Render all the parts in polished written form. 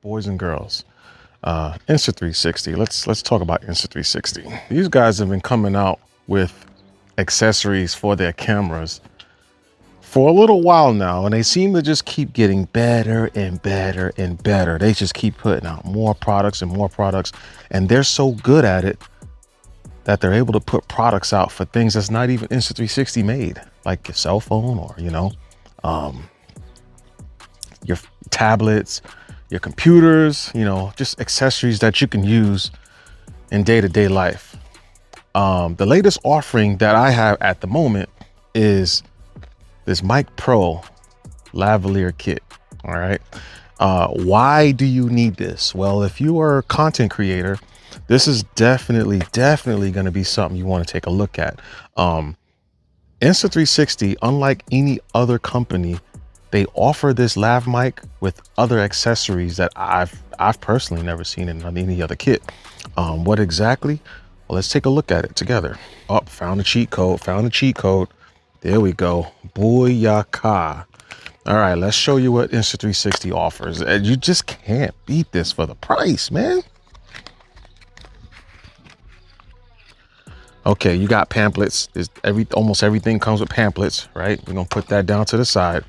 boys and girls, Insta360. Let's talk about Insta360. These guys have been coming out with accessories for their cameras for a little while now, and they seem to just keep getting better and better and better. They just keep putting out more products and more products, and they're so good at it that they're able to put products out for things that's not even Insta360 made, like your cell phone or, your tablets, your computers, just accessories that you can use in day-to-day life. The latest offering that I have at the moment is this Mic Pro lavalier kit. All right. Why do you need this? Well, if you are a content creator, this is definitely going to be something you want to take a look at. Insta360, unlike any other company, they offer this lav mic with other accessories that I've personally never seen in any other kit. What exactly? Well, let's take a look at it together. Oh, found the cheat code. There we go. Booyaka. All right, let's show you what Insta360 offers. You just can't beat this for the price, man. Okay, you got pamphlets. Almost everything comes with pamphlets, right? We're gonna put that down to the side.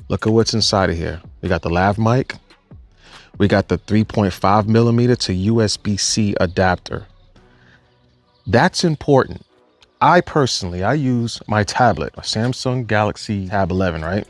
Look at what's inside of here. We got the lav mic. We got the 3.5mm to USB-C adapter. That's important. I use my tablet, a Samsung Galaxy Tab 11, right?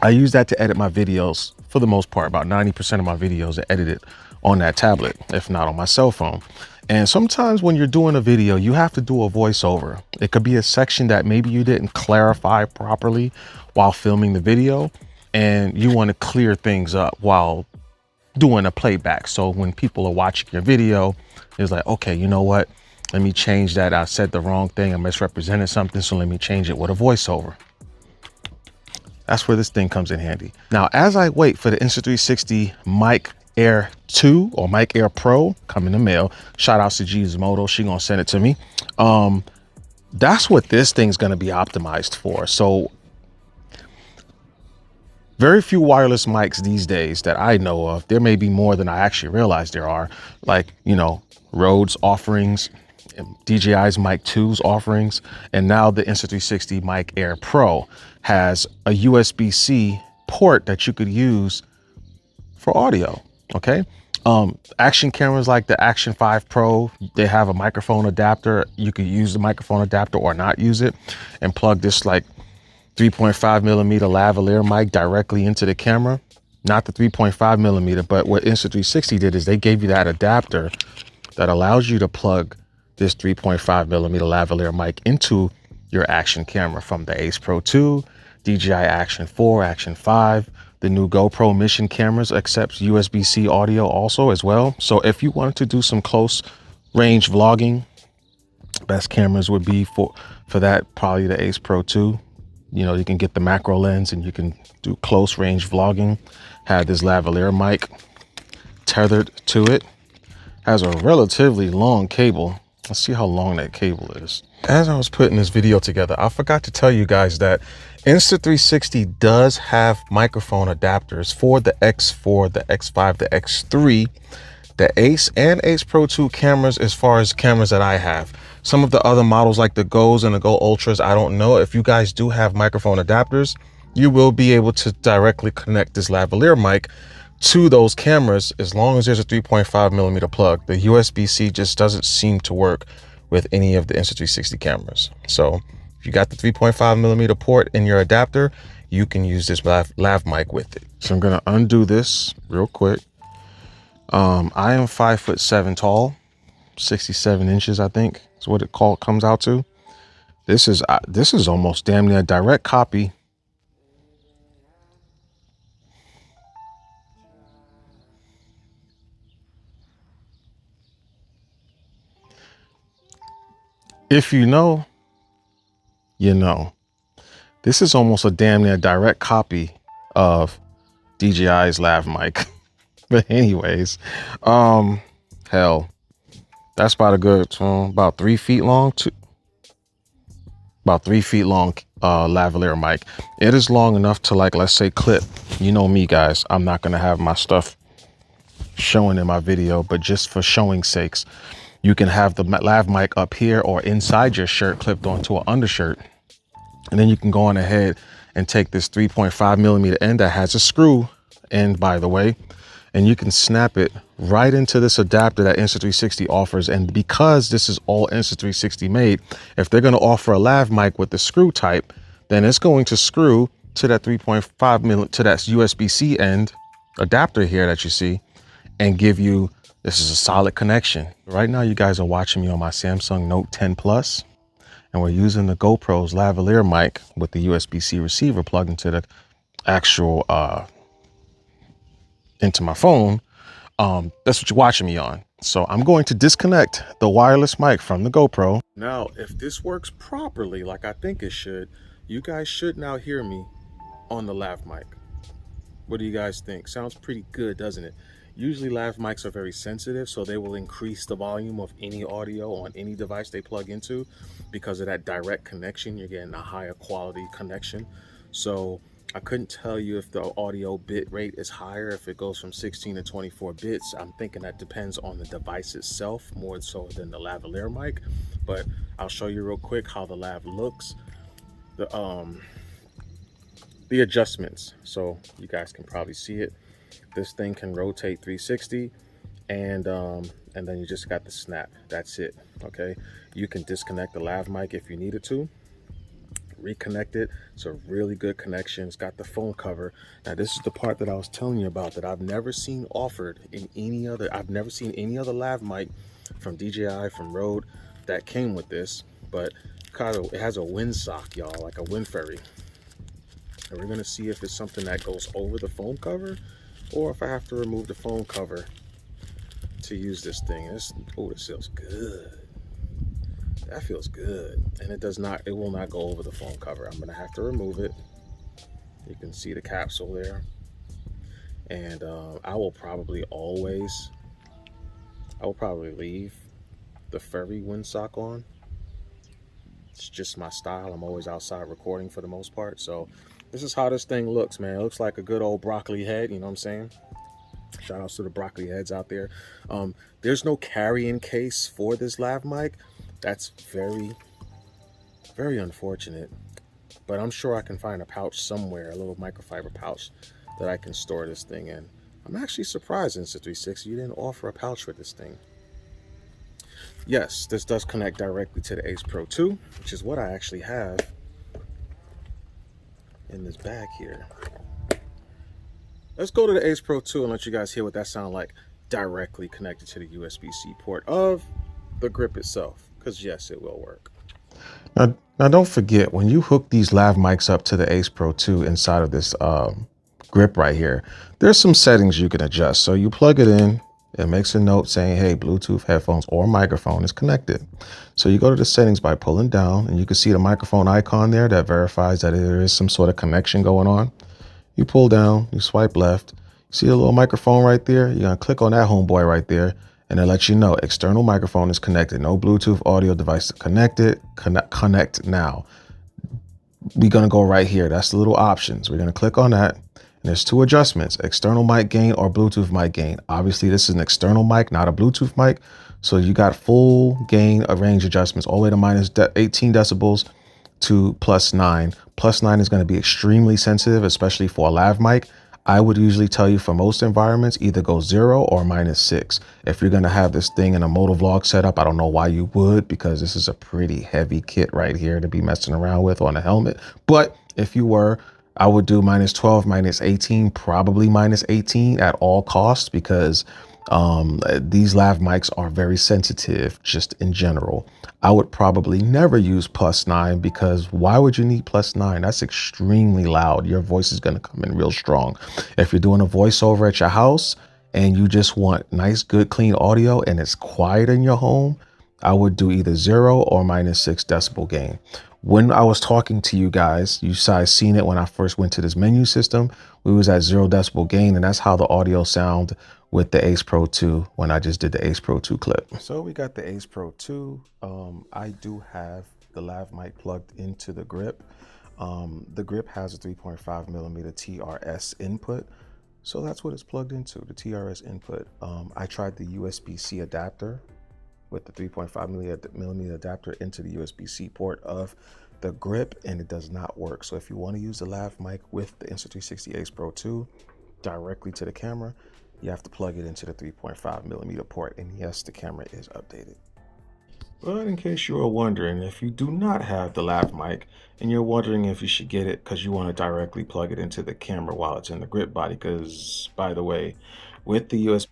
I use that to edit my videos for the most part. About 90% of my videos are edited on that tablet, if not on my cell phone. And sometimes when you're doing a video, you have to do a voiceover. It could be a section that maybe you didn't clarify properly while filming the video, and you want to clear things up while doing a playback. So when people are watching your video, it's like, okay, you know what? Let me change that. I said the wrong thing. I misrepresented something. So let me change it with a voiceover. That's where this thing comes in handy. Now, as I wait for the Insta360 Mic Air 2 or Mic Air Pro come in the mail, shout out to G's Moto. She gonna send it to me. That's what this thing's gonna be optimized for. So very few wireless mics these days that I know of. There may be more than I actually realize there are, like, Rode's offerings, DJI's Mic 2's offerings, and now the Insta360 Mic Air Pro has a USB-C port that you could use for audio. Okay. Action cameras like the Action 5 Pro, they have a microphone adapter. You could use the microphone adapter or not use it and plug this like 3.5mm lavalier mic directly into the camera. Not the 3.5mm, but what Insta360 did is they gave you that adapter that allows you to plug this 3.5mm lavalier mic into your action camera from the AcePro 2, DJI Action 4, Action 5. The new GoPro Mission cameras accepts USB-C audio also as well. So if you wanted to do some close range vlogging, best cameras would be for that probably the AcePro 2. You can get the macro lens and you can do close range vlogging. Have this lavalier mic tethered to it. Has a relatively long cable. Let's see how long that cable is. As I was putting this video together, I forgot to tell you guys that Insta360 does have microphone adapters for the X4, the X5, the X3, the Ace and AcePro 2 cameras, as far as cameras that I have. Some of the other models like the Go's and the Go Ultras, I don't know. If you guys do have microphone adapters, you will be able to directly connect this lavalier mic to those cameras as long as there's a 3.5mm plug. The USB-C just doesn't seem to work with any of the Insta360 cameras. So if you got the 3.5mm port in your adapter, you can use this lav mic with it. So I'm gonna undo this real quick. I am 5'7" tall, 67 inches, I think is what it comes out to. This is almost damn near a direct copy . If you know, you know. This is almost a damn near direct copy of DJI's lav mic. But anyways, hell, that's about a good, about 3 feet long, about 3 feet long lavalier mic. It is long enough to, like, let's say clip. You know me, guys, I'm not gonna have my stuff showing in my video, but just for showing sakes, you can have the lav mic up here or inside your shirt clipped onto an undershirt. And then you can go on ahead and take this 3.5 millimeter end that has a screw end, by the way, and you can snap it right into this adapter that Insta360 offers. And because this is all Insta360 made, if they're going to offer a lav mic with the screw type, then it's going to screw to that 3.5 millimeter, to that USB-C end adapter here that you see, and give you, this is a solid connection. Right now, you guys are watching me on my Samsung Note 10 Plus, and we're using the GoPro's lavalier mic with the USB-C receiver plugged into the actual, into my phone. That's what you're watching me on. So I'm going to disconnect the wireless mic from the GoPro. Now, if this works properly, like I think it should, you guys should now hear me on the lav mic. What do you guys think? Sounds pretty good, doesn't it? Usually lav mics are very sensitive, so they will increase the volume of any audio on any device they plug into because of that direct connection. You're getting a higher quality connection. So I couldn't tell you if the audio bit rate is higher, if it goes from 16 to 24 bits. I'm thinking that depends on the device itself more so than the lavalier mic, but I'll show you real quick how the lav looks. The adjustments, so you guys can probably see it. This thing can rotate 360, and then you just got the snap. That's it. Okay, you can disconnect the lav mic if you needed to, reconnect it. It's a really good connection. It's got the phone cover. Now this is the part that I was telling you about that I've never seen offered in any other, I've never seen any other lav mic from DJI, from Rode, that came with this, but it has a windsock, y'all, like a wind ferry. And we're gonna see if it's something that goes over the phone cover, or if I have to remove the phone cover to use this thing. Oh, this feels good. That feels good. And it will not go over the phone cover. I'm gonna have to remove it. You can see the capsule there. And I will probably leave the furry windsock on. It's just my style. I'm always outside recording for the most part. So this is how this thing looks, man. It looks like a good old broccoli head, you know what I'm saying? Shout outs to the broccoli heads out there. There's no carrying case for this lav mic. That's very, very unfortunate. But I'm sure I can find a pouch somewhere, a little microfiber pouch that I can store this thing in. I'm actually surprised, Insta360, you didn't offer a pouch for this thing. Yes, this does connect directly to the AcePro 2, which is what I actually have in this bag here. Let's go to the AcePro 2 and let you guys hear what that sounds like directly connected to the USB-C port of the grip itself, because yes, it will work. Now don't forget, when you hook these lav mics up to the AcePro 2 inside of this grip right here, there's some settings you can adjust. So you plug it in, it makes a note saying, hey, Bluetooth headphones or microphone is connected. So you go to the settings by pulling down, and you can see the microphone icon there that verifies that there is some sort of connection going on. You pull down, you swipe left, you see a little microphone right there. You're gonna click on that homeboy right there, and it lets you know external microphone is connected. No Bluetooth audio device connected. Connect now. We're gonna go right here. That's the little options. We're gonna click on that. And there's two adjustments, external mic gain or Bluetooth mic gain. Obviously, this is an external mic, not a Bluetooth mic. So you got full gain of range adjustments all the way to minus 18 decibels to +9. +9 is going to be extremely sensitive, especially for a lav mic. I would usually tell you for most environments, either go 0 or -6. If you're going to have this thing in a moto vlog setup, I don't know why you would, because this is a pretty heavy kit right here to be messing around with on a helmet. But if you were, I would do -12, -18, probably -18 at all costs, because these lav mics are very sensitive just in general. I would probably never use +9, because why would you need +9? That's extremely loud. Your voice is going to come in real strong. If you're doing a voiceover at your house and you just want nice, good, clean audio and it's quiet in your home, I would do either 0 or -6 decibel gain. When I was talking to you guys seen it when I first went to this menu system, we was at 0 decibel gain, and that's how the audio sound with the AcePro 2 when I just did the AcePro 2 clip. So we got the AcePro 2. I do have the lav mic plugged into the grip. The grip has a 3.5 millimeter TRS input. So that's what it's plugged into, the TRS input. I tried the USB-C adapter with the 3.5 millimeter adapter into the USB-C port of the grip, and it does not work. So if you want to use the lav mic with the Insta360 AcePro 2 directly to the camera, you have to plug it into the 3.5 millimeter port, and yes, the camera is updated. But in case you are wondering, if you do not have the lav mic and you're wondering if you should get it because you want to directly plug it into the camera while it's in the grip body, because by the way, with the USB.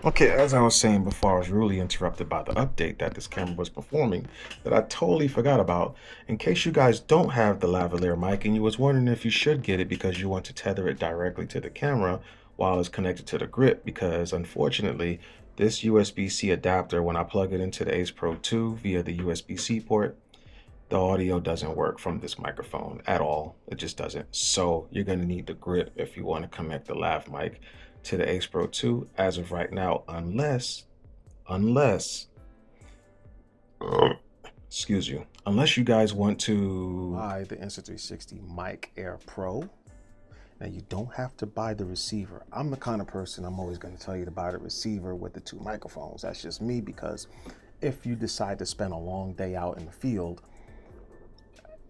Okay, as I was saying before, I was really interrupted by the update that this camera was performing that I totally forgot about. In case you guys don't have the lavalier mic and you was wondering if you should get it because you want to tether it directly to the camera while it's connected to the grip, because unfortunately, this USB-C adapter, when I plug it into the AcePro 2 via the USB-C port, the audio doesn't work from this microphone at all. It just doesn't. So you're going to need the grip if you want to connect the lav mic to the AcePro 2 as of right now, unless excuse you, unless you guys want to buy the Insta360 Mic Air Pro. Now you don't have to buy the receiver. I'm the kind of person, I'm always going to tell you to buy the receiver with the 2 microphones. That's just me, because if you decide to spend a long day out in the field,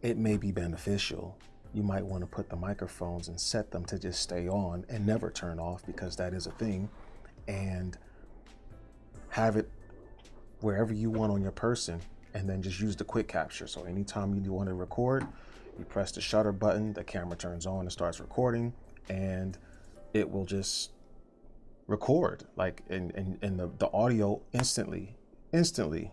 it may be beneficial. You might want to put the microphones and set them to just stay on and never turn off, because that is a thing, and have it wherever you want on your person, and then just use the quick capture. So anytime you want to record, you press the shutter button, the camera turns on and starts recording, and it will just record, like, and the audio instantly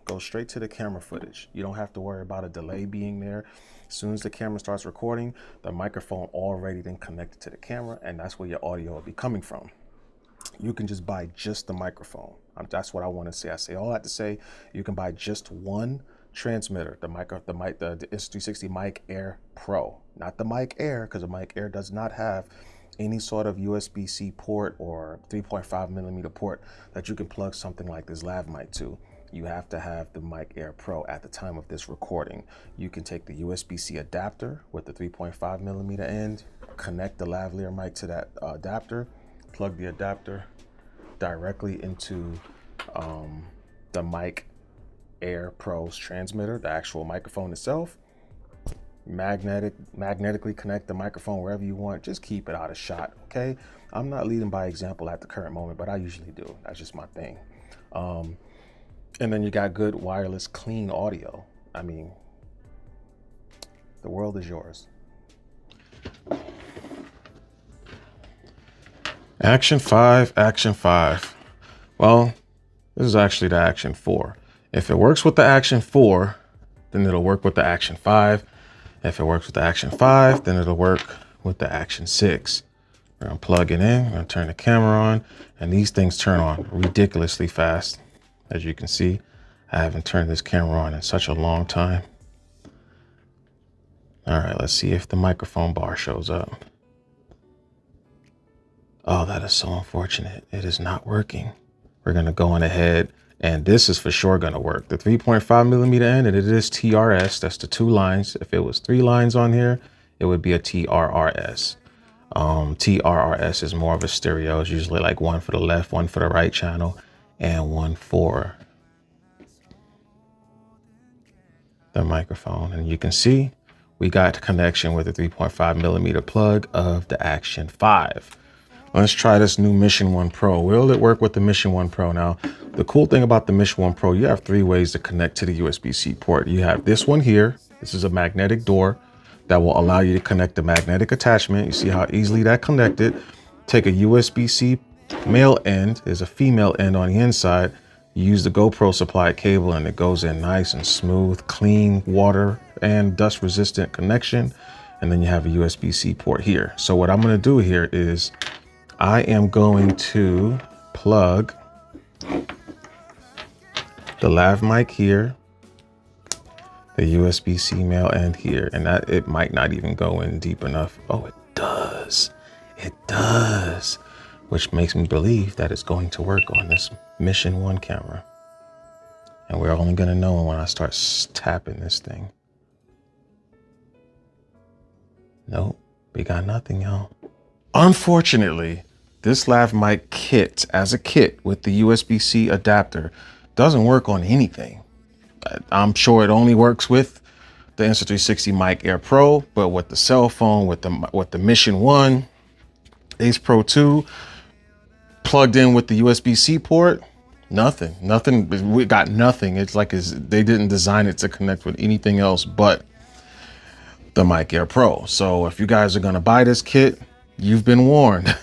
goes straight to the camera footage. You don't have to worry about a delay being there. As soon as the camera starts recording, the microphone already then connected to the camera, and that's where your audio will be coming from. You can just buy just the microphone. That's what I want to say. I say all that to say, you can buy just one transmitter, the Insta360 Mic Air Pro, not the Mic Air, because the Mic Air does not have any sort of USB-C port or 3.5 millimeter port that you can plug something like this lav mic to. You have to have the Mic Air Pro at the time of this recording. You can take the USB-C adapter with the 3.5 millimeter end, connect the lavalier mic to that adapter, plug the adapter directly into the Mic Air Pro's transmitter, the actual microphone itself. Magnetically connect the microphone wherever you want. Just keep it out of shot, okay? I'm not leading by example at the current moment, but I usually do. That's just my thing. And then you got good wireless clean audio. I mean, the world is yours. Action 5, Action 5. Well, this is actually the Action 4. If it works with the Action 4, then it'll work with the Action 5. If it works with the Action 5, then it'll work with the Action 6. We're gonna plug it in, we're gonna turn the camera on, and these things turn on ridiculously fast. As you can see, I haven't turned this camera on in such a long time. All right, let's see if the microphone bar shows up. Oh, that is so unfortunate. It is not working. We're gonna go on ahead, and this is for sure gonna work. The 3.5 millimeter end, and it is TRS, that's the 2 lines. If it was 3 lines on here, it would be a TRRS. TRRS is more of a stereo. It's usually like 1 for the left, 1 for the right channel, and 1 for the microphone. And you can see we got connection with the 3.5 millimeter plug of the Action 5. Let's try this new Mission 1 Pro. Will it work with the Mission 1 Pro? Now, the cool thing about the Mission 1 Pro, you have 3 ways to connect to the USB-C port. You have this one here. This is a magnetic door that will allow you to connect the magnetic attachment. You see how easily that connected. Take a USB-C male end. There's a female end on the inside. You use the GoPro supplied cable, and it goes in nice and smooth, clean, water and dust resistant connection. And then you have a USB-C port here. So what I'm going to do here is I am going to plug the lav mic here, the USB-C male end here, and that it might not even go in deep enough. Oh, it does. It does. Which makes me believe that it's going to work on this Mission 1 camera. And we're only going to know when I start tapping this thing. Nope, we got nothing, y'all. Unfortunately, this lav mic kit, as a kit with the USB-C adapter, doesn't work on anything. I'm sure it only works with the Insta360 Mic Air Pro, but with the cell phone, with the Mission 1, AcePro 2, plugged in with the USB-C port, nothing. We got nothing. It's like they didn't design it to connect with anything else but the Mic Air Pro. So if you guys are gonna buy this kit, you've been warned.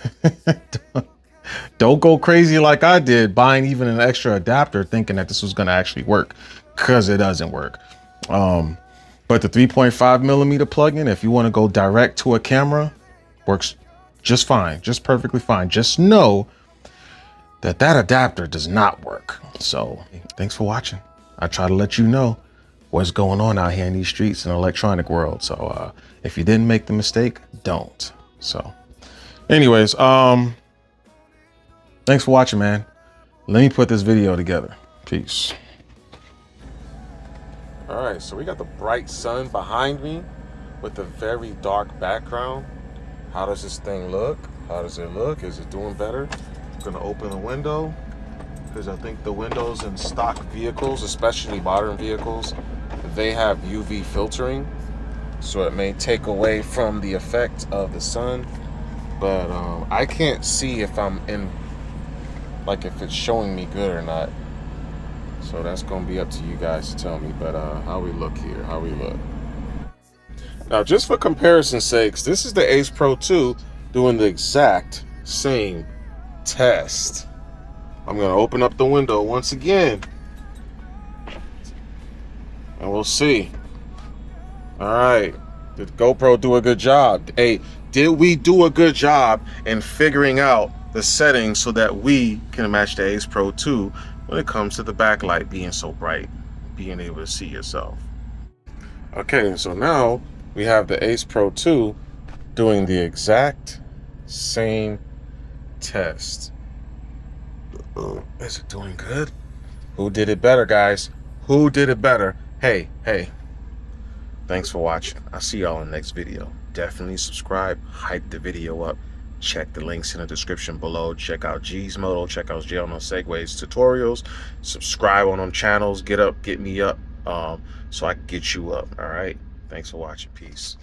Don't go crazy like I did, buying even an extra adapter thinking that this was gonna actually work, because it doesn't work. But the 3.5mm plug-in, if you want to go direct to a camera, works just fine, just perfectly fine. Just know that adapter does not work. So thanks for watching. I try to let you know what's going on out here in these streets in the electronic world. So if you didn't make the mistake, don't. So anyways, thanks for watching, man. Let me put this video together. Peace. All right, so we got the bright sun behind me with a very dark background. How does this thing look? How does it look? Is it doing better? I'm gonna open the window, because I think the windows in stock vehicles, especially modern vehicles, they have UV filtering, so it may take away from the effect of the sun. But I can't see if I'm in, like, if it's showing me good or not. So that's gonna be up to you guys to tell me. But how we look here, how we look. Now, just for comparison's sakes, this is the AcePro 2 doing the exact same test. I'm gonna open up the window once again, and we'll see. All right, did GoPro do a good job? Hey, did we do a good job in figuring out the settings so that we can match the AcePro 2 when it comes to the backlight being so bright, being able to see yourself? Okay, so now we have the AcePro 2 doing the exact same test. Is it doing good? Who did it better, guys? Who did it better? Hey, thanks for watching. I'll see y'all in the next video. Definitely subscribe, hype the video up. Check the links in the description below. Check out G's Moto. Check out Jonasegway Tutorials. Subscribe on them channels. Get me up, so I can get you up. All right. Thanks for watching. Peace.